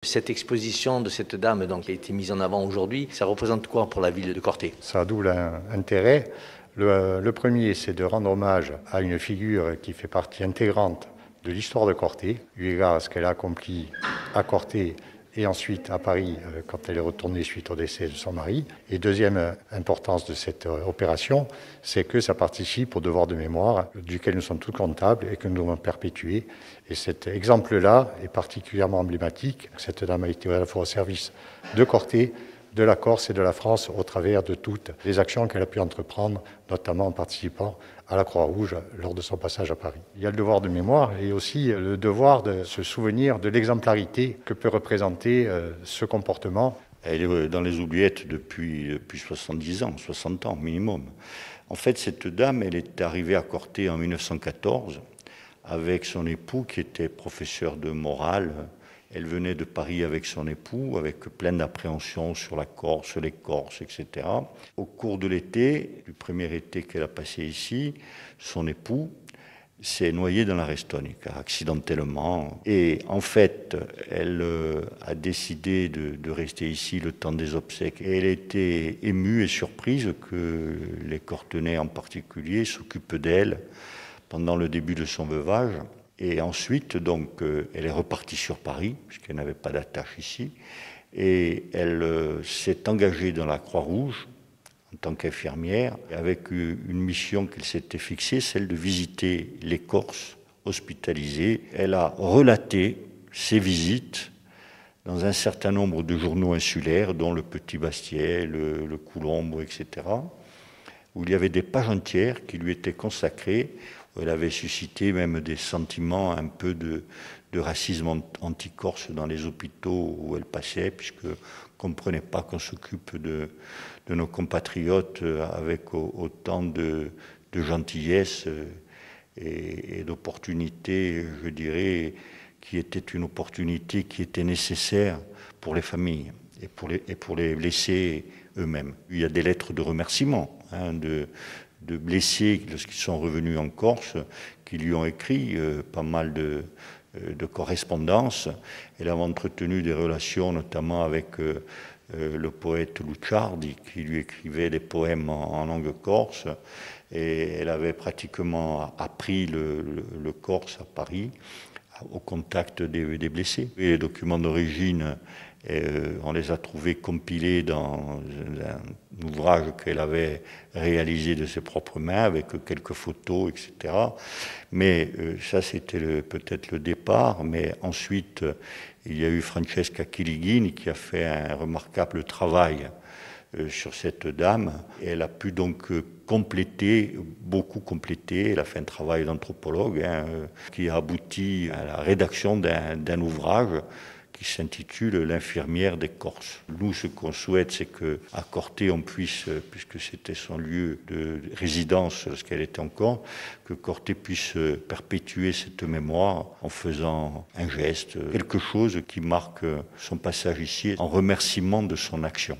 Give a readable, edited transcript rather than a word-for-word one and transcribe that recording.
Cette exposition de cette dame donc, qui a été mise en avant aujourd'hui, ça représente quoi pour la ville de Corté? Ça a double intérêt. Le premier, c'est de rendre hommage à une figure qui fait partie intégrante de l'histoire de Corté, eu égard à ce qu'elle a accompli à Corté et ensuite à Paris quand elle est retournée suite au décès de son mari. Et deuxième importance de cette opération, c'est que ça participe au devoir de mémoire duquel nous sommes tous comptables et que nous devons perpétuer. Et cet exemple-là est particulièrement emblématique. Cette dame a été à la fois au service de Corté, de la Corse et de la France au travers de toutes les actions qu'elle a pu entreprendre, notamment en participant à la Croix-Rouge lors de son passage à Paris. Il y a le devoir de mémoire et aussi le devoir de se souvenir de l'exemplarité que peut représenter ce comportement. Elle est dans les oubliettes depuis 70 ans, 60 ans minimum. En fait, cette dame, elle est arrivée à Corté en 1914 avec son époux qui était professeur de morale. Elle venait de Paris avec son époux, avec plein d'appréhensions sur la Corse, les Corses, etc. Au cours de l'été, du premier été qu'elle a passé ici, son époux s'est noyé dans la Restonica, accidentellement. Et en fait, elle a décidé de rester ici le temps des obsèques. Et elle était émue et surprise que les Cortenais en particulier s'occupent d'elle pendant le début de son veuvage. Et ensuite, donc, elle est repartie sur Paris, puisqu'elle n'avait pas d'attache ici. Et elle s'est engagée dans la Croix-Rouge en tant qu'infirmière, avec une mission qu'elle s'était fixée, celle de visiter les Corses hospitalisés. Elle a relaté ses visites dans un certain nombre de journaux insulaires, dont le Petit Bastiais, le Coulombe, etc., où il y avait des pages entières qui lui étaient consacrées. Elle avait suscité même des sentiments un peu de racisme anti-corse dans les hôpitaux où elle passait, puisque ne comprenait pas qu'on s'occupe de nos compatriotes avec autant de gentillesse et d'opportunités, je dirais, qui était une opportunité qui était nécessaire pour les familles et pour les blessés eux-mêmes. Il y a des lettres de remerciement de blessés lorsqu'ils sont revenus en Corse, qui lui ont écrit pas mal de correspondances. Elle a entretenu des relations notamment avec le poète Luciardi, qui lui écrivait des poèmes en langue corse, et elle avait pratiquement appris le corse à Paris au contact des blessés. Et les documents d'origine, on les a trouvés compilés dans un ouvrage qu'elle avait réalisé de ses propres mains, avec quelques photos, etc. Mais ça, c'était peut-être le départ. Mais ensuite, il y a eu Francesca Chilighini qui a fait un remarquable travail sur cette dame. Elle a pu donc beaucoup compléter. Elle a fait un travail d'anthropologue qui a abouti à la rédaction d'un ouvrage qui s'intitule « L'infirmière des Corses ». Nous, ce qu'on souhaite, c'est qu'à Corté, on puisse, puisque c'était son lieu de résidence lorsqu'elle était en Corse, que Corté puisse perpétuer cette mémoire en faisant un geste, quelque chose qui marque son passage ici, en remerciement de son action.